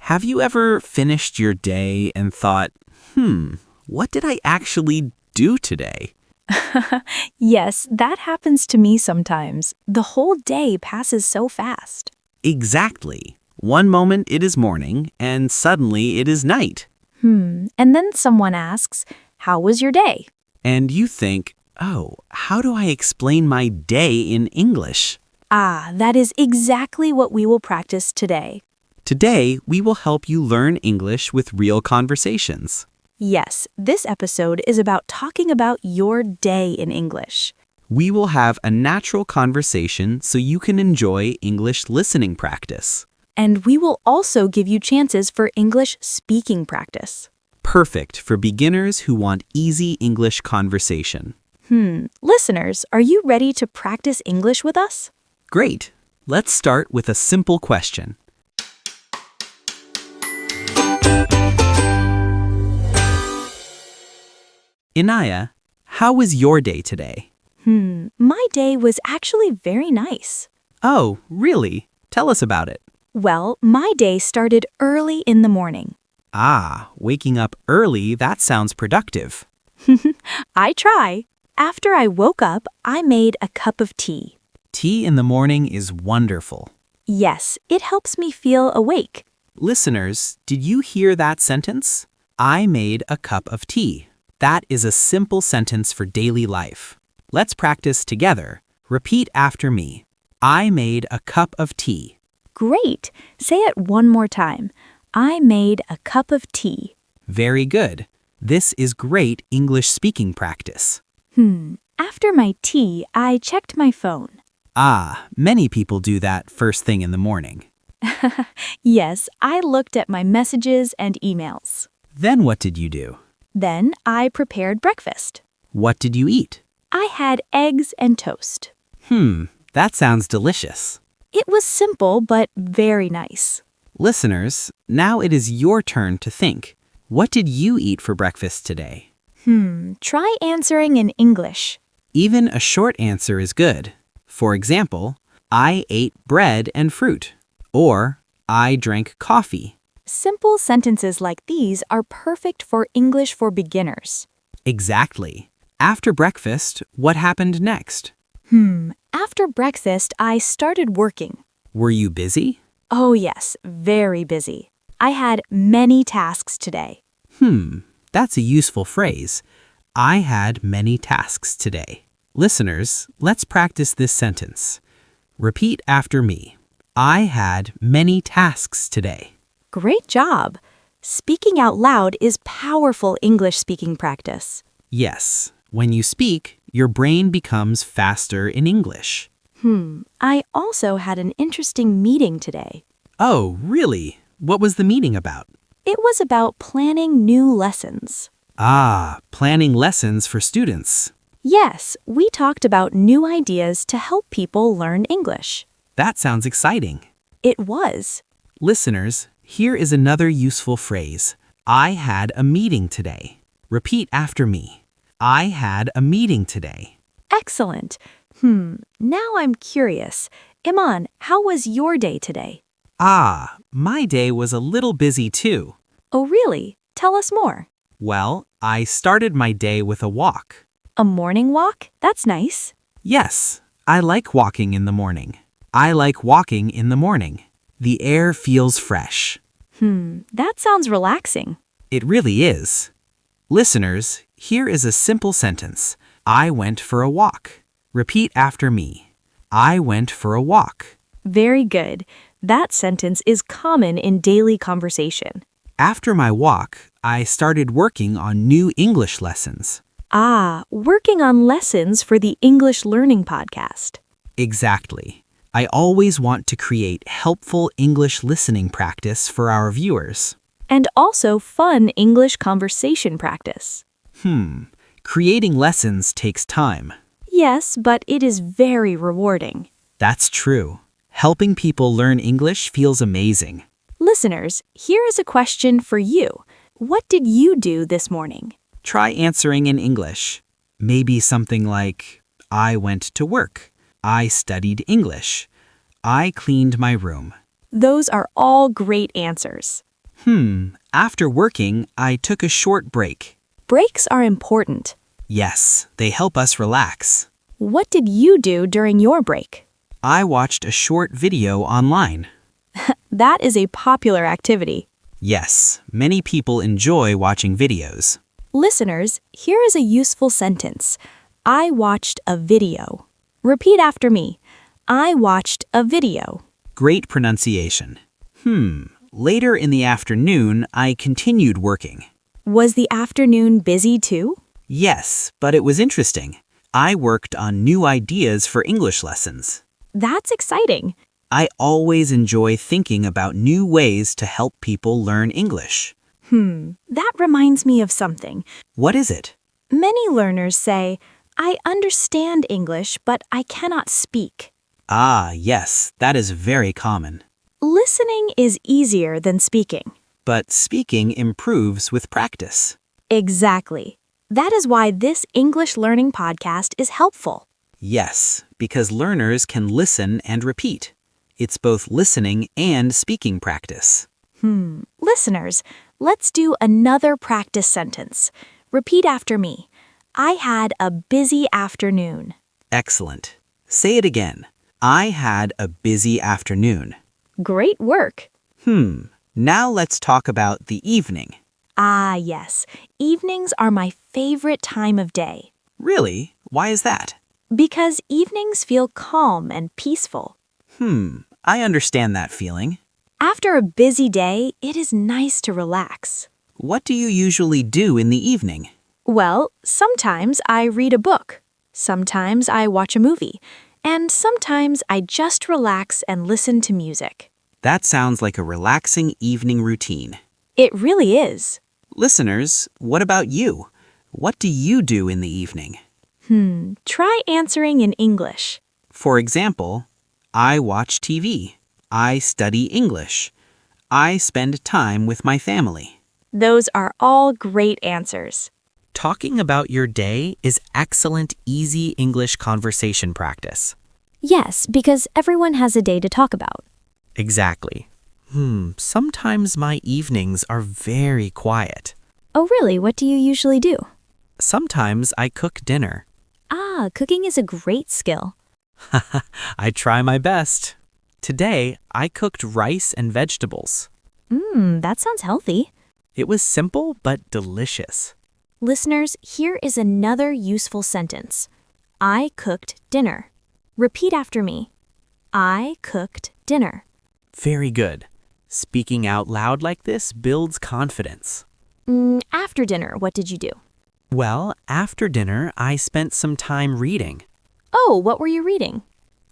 Have you ever finished your day and thought, what did I actually do today? Yes, that happens to me sometimes. The whole day passes so fast. Exactly. One moment it is morning, and suddenly it is night. And then someone asks, "How was your day?" And you think, oh, how do I explain my day in English? Ah, that is exactly what we will practice today. Today, we will help you learn English with real conversations. Yes, this episode is about talking about your day in English. We will have a natural conversation so you can enjoy English listening practice. And we will also give you chances for English speaking practice. Perfect for beginners who want easy English conversation. Listeners, are you ready to practice English with us? Great. Let's start with a simple question. Inaya, how was your day today? My day was actually very nice. Oh, really? Tell us about it. Well, my day started early in the morning. Ah, waking up early, that sounds productive. I try. After I woke up, I made a cup of tea. Tea in the morning is wonderful. Yes, it helps me feel awake. Listeners, did you hear that sentence? I made a cup of tea. That is a simple sentence for daily life. Let's practice together. Repeat after me. I made a cup of tea. Great. Say it one more time. I made a cup of tea. Very good. This is great English speaking practice. After my tea, I checked my phone. Ah, many people do that first thing in the morning. Yes, I looked at my messages and emails. Then what did you do? Then I prepared breakfast. What did you eat? I had eggs and toast. That sounds delicious. It was simple but very nice. Listeners, now it is your turn to think. What did you eat for breakfast today? Try answering in English. Even a short answer is good. For example, I ate bread and fruit. Or, I drank coffee. Simple sentences like these are perfect for English for beginners. Exactly. After breakfast, what happened next? After breakfast, I started working. Were you busy? Oh yes, very busy. I had many tasks today. That's a useful phrase. I had many tasks today. Listeners, let's practice this sentence. Repeat after me. I had many tasks today. Great job! Speaking out loud is powerful English speaking practice. Yes, when you speak, your brain becomes faster in English. I also had an interesting meeting today. Oh, really? What was the meeting about? It was about planning new lessons. Ah, planning lessons for students. Yes, we talked about new ideas to help people learn English. That sounds exciting. It was. Listeners, here is another useful phrase. I had a meeting today. Repeat after me. I had a meeting today. Excellent. Now I'm curious. Iman, how was your day today? Ah, my day was a little busy too. Oh, really? Tell us more. Well, I started my day with a walk. A morning walk? That's nice. Yes, I like walking in the morning. I like walking in the morning. The air feels fresh. That sounds relaxing. It really is. Listeners, here is a simple sentence. I went for a walk. Repeat after me. I went for a walk. Very good. That sentence is common in daily conversation. After my walk, I started working on new English lessons. Ah, working on lessons for the English Learning Podcast. Exactly. I always want to create helpful English listening practice for our viewers. And also fun English conversation practice. Creating lessons takes time. Yes, but it is very rewarding. That's true. Helping people learn English feels amazing. Listeners, here is a question for you. What did you do this morning? Try answering in English. Maybe something like, I went to work. I studied English. I cleaned my room. Those are all great answers. After working, I took a short break. Breaks are important. Yes, they help us relax. What did you do during your break? I watched a short video online. That is a popular activity. Yes, many people enjoy watching videos. Listeners, here is a useful sentence. I watched a video. Repeat after me. I watched a video. Great pronunciation. Later in the afternoon, I continued working. Was the afternoon busy too? Yes, but it was interesting. I worked on new ideas for English lessons. That's exciting. I always enjoy thinking about new ways to help people learn English. That reminds me of something. What is it? Many learners say, I understand English, but I cannot speak. Ah, yes, that is very common. Listening is easier than speaking. But speaking improves with practice. Exactly. That is why this English learning podcast is helpful. Yes, because learners can listen and repeat. It's both listening and speaking practice. Listeners, let's do another practice sentence. Repeat after me. I had a busy afternoon. Excellent. Say it again. I had a busy afternoon. Great work. Now let's talk about the evening. Ah, yes. Evenings are my favorite time of day. Really? Why is that? Because evenings feel calm and peaceful. I understand that feeling. After a busy day, it is nice to relax. What do you usually do in the evening? Well, sometimes I read a book. Sometimes I watch a movie. And sometimes I just relax and listen to music. That sounds like a relaxing evening routine. It really is. Listeners, what about you? What do you do in the evening? Try answering in English. For example, I watch TV. I study English. I spend time with my family. Those are all great answers. Talking about your day is excellent, easy English conversation practice. Yes, because everyone has a day to talk about. Exactly. Sometimes my evenings are very quiet. Oh, really? What do you usually do? Sometimes I cook dinner. Ah, cooking is a great skill. I try my best. Today, I cooked rice and vegetables. That sounds healthy. It was simple but delicious. Listeners, here is another useful sentence. I cooked dinner. Repeat after me. I cooked dinner. Very good. Speaking out loud like this builds confidence. After dinner, what did you do? Well, after dinner, I spent some time reading. Oh, what were you reading?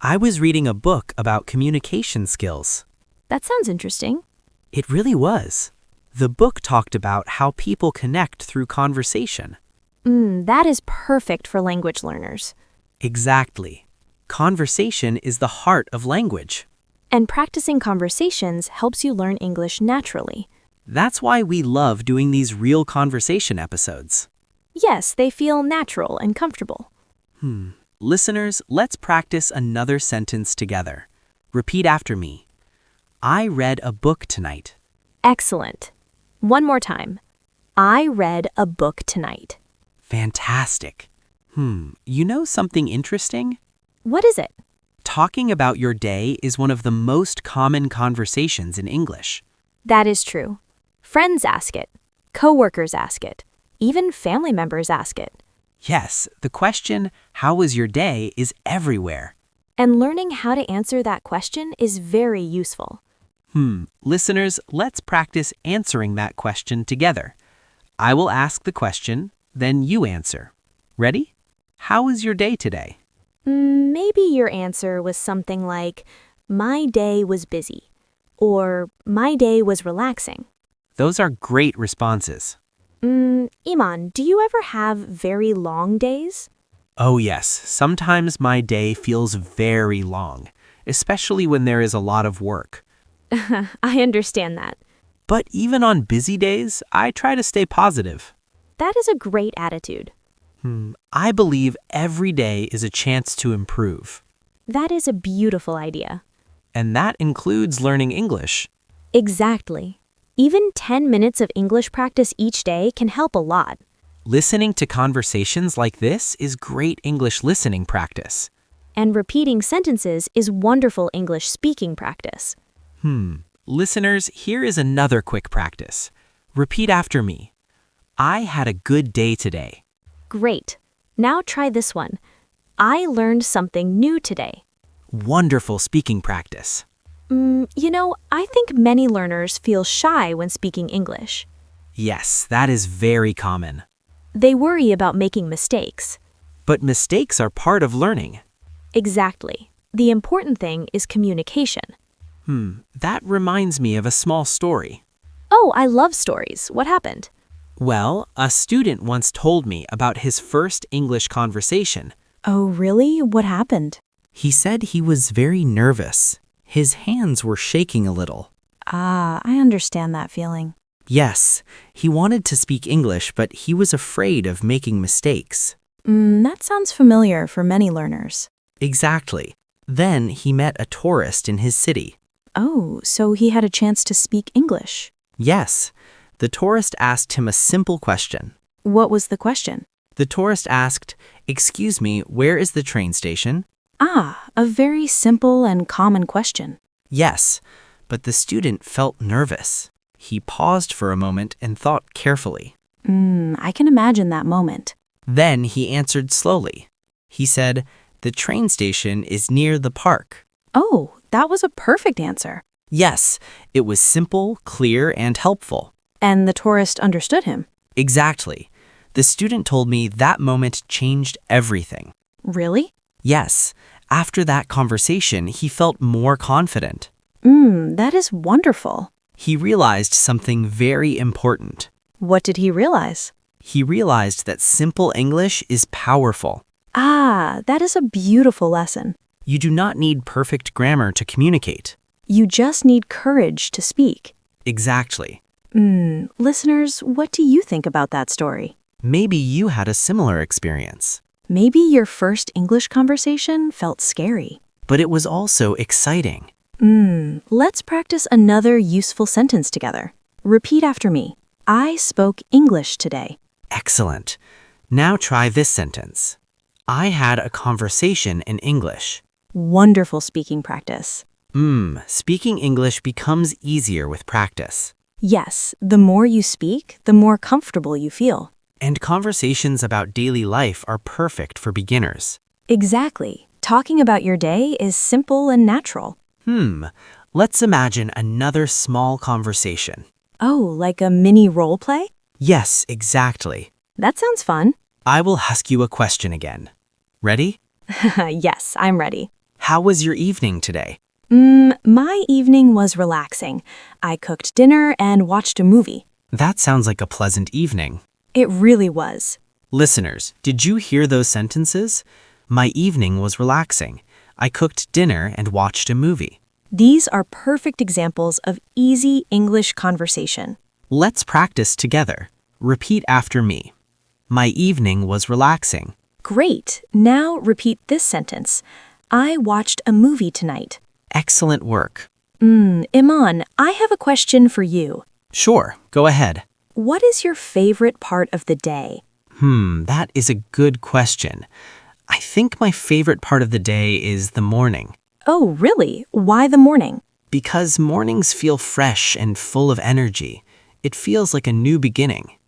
I was reading a book about communication skills. That sounds interesting. It really was. The book talked about how people connect through conversation. That is perfect for language learners. Exactly. Conversation is the heart of language. And practicing conversations helps you learn English naturally. That's why we love doing these real conversation episodes. Yes, they feel natural and comfortable. Listeners, let's practice another sentence together. Repeat after me. I read a book tonight. Excellent. One more time. I read a book tonight. Fantastic. You know something interesting? What is it? Talking about your day is one of the most common conversations in English. That is true. Friends ask it. Coworkers ask it. Even family members ask it. Yes, the question, how was your day, is everywhere. And learning how to answer that question is very useful. Listeners, let's practice answering that question together. I will ask the question, then you answer. Ready? How was your day today? Maybe your answer was something like, my day was busy, or my day was relaxing. Those are great responses. Iman, do you ever have very long days? Oh yes, sometimes my day feels very long, especially when there is a lot of work. I understand that. But even on busy days, I try to stay positive. That is a great attitude. I believe every day is a chance to improve. That is a beautiful idea. And that includes learning English. Exactly. Even 10 minutes of English practice each day can help a lot. Listening to conversations like this is great English listening practice. And repeating sentences is wonderful English speaking practice. Listeners, here is another quick practice. Repeat after me. I had a good day today. Great. Now try this one. I learned something new today. Wonderful speaking practice. I think many learners feel shy when speaking English. Yes, that is very common. They worry about making mistakes. But mistakes are part of learning. Exactly. The important thing is communication. That reminds me of a small story. Oh, I love stories. What happened? Well, a student once told me about his first English conversation. Oh, really? What happened? He said he was very nervous. His hands were shaking a little. I understand that feeling. Yes, he wanted to speak English, but he was afraid of making mistakes. That sounds familiar for many learners. Exactly. Then he met a tourist in his city. Oh, so he had a chance to speak English. Yes, the tourist asked him a simple question. What was the question? The tourist asked, "Excuse me, where is the train station?" A very simple and common question. Yes, but the student felt nervous. He paused for a moment and thought carefully. I can imagine that moment. Then he answered slowly. He said, "The train station is near the park." Oh, that was a perfect answer. Yes, it was simple, clear, and helpful. And the tourist understood him. Exactly. The student told me that moment changed everything. Really? Yes, after that conversation, he felt more confident. That is wonderful. He realized something very important. What did he realize? He realized that simple English is powerful. That is a beautiful lesson. You do not need perfect grammar to communicate. You just need courage to speak. Exactly. Listeners, what do you think about that story? Maybe you had a similar experience. Maybe your first English conversation felt scary. But it was also exciting. Let's practice another useful sentence together. Repeat after me. I spoke English today. Excellent. Now try this sentence. I had a conversation in English. Wonderful speaking practice. Speaking English becomes easier with practice. Yes, the more you speak, the more comfortable you feel. And conversations about daily life are perfect for beginners. Exactly. Talking about your day is simple and natural. Let's imagine another small conversation. Oh, like a mini role play? Yes, exactly. That sounds fun. I will ask you a question again. Ready? Yes, I'm ready. How was your evening today? My evening was relaxing. I cooked dinner and watched a movie. That sounds like a pleasant evening. It really was. Listeners, did you hear those sentences? My evening was relaxing. I cooked dinner and watched a movie. These are perfect examples of easy English conversation. Let's practice together. Repeat after me. My evening was relaxing. Great. Now repeat this sentence. I watched a movie tonight. Excellent work. Iman, I have a question for you. Sure, go ahead. What is your favorite part of the day? That is a good question. I think my favorite part of the day is the morning. Oh, really? Why the morning? Because mornings feel fresh and full of energy. It feels like a new beginning.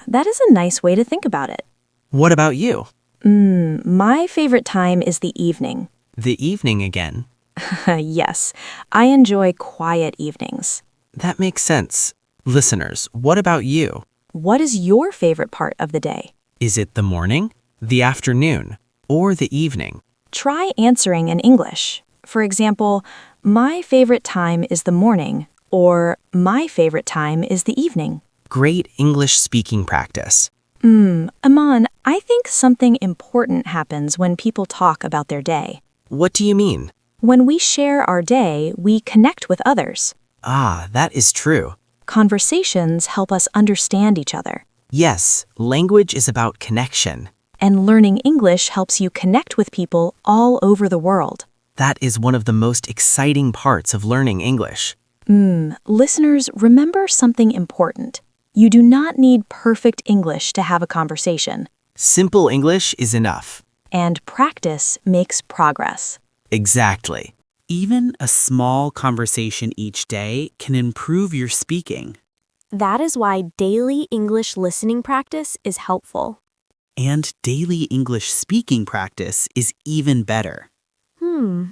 That is a nice way to think about it. What about you? My favorite time is the evening. The evening again. Yes, I enjoy quiet evenings. That makes sense. Listeners, what about you? What is your favorite part of the day? Is it the morning, the afternoon, or the evening? Try answering in English. For example, my favorite time is the morning, or my favorite time is the evening. Great English speaking practice. Aman, I think something important happens when people talk about their day. What do you mean? When we share our day, we connect with others. That is true. Conversations help us understand each other. Yes, language is about connection. And learning English helps you connect with people all over the world. That is one of the most exciting parts of learning English. Listeners, remember something important. You do not need perfect English to have a conversation, Simple English is enough. and practice makes progress. Exactly. Even a small conversation each day can improve your speaking. That is why daily English listening practice is helpful. And daily English speaking practice is even better.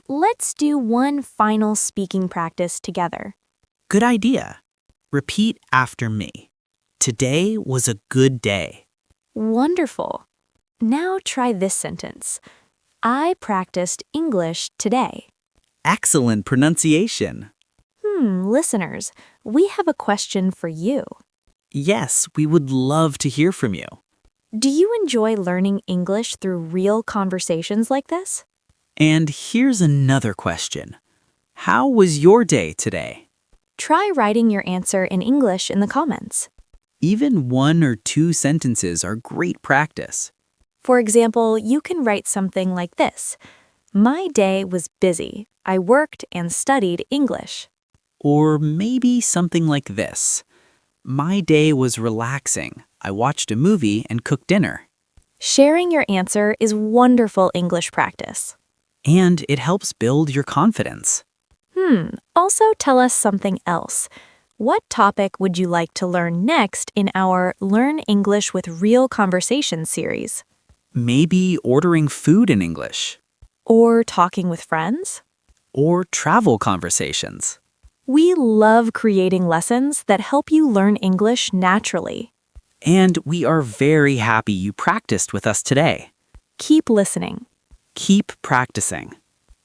Let's do one final speaking practice together. Good idea. Repeat after me. Today was a good day. Wonderful. Now try this sentence. I practiced English today. Excellent pronunciation. Listeners, we have a question for you. Yes, we would love to hear from you. Do you enjoy learning English through real conversations like this? And here's another question. How was your day today? Try writing your answer in English in the comments. Even 1 or 2 sentences are great practice. For example, you can write something like this. My day was busy. I worked and studied English. Or maybe something like this. My day was relaxing. I watched a movie and cooked dinner. Sharing your answer is wonderful English practice. And it helps build your confidence. Also tell us something else. What topic would you like to learn next in our Learn English with Real Conversation series? Maybe ordering food in English. Or talking with friends? Or travel conversations. We love creating lessons that help you learn English naturally. And we are very happy you practiced with us today. Keep listening Keep practicing.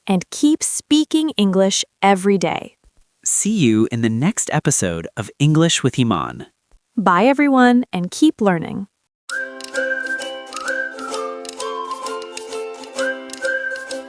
and keep speaking English every day. See you in the next episode of English with Iman. Bye, everyone, and keep learning.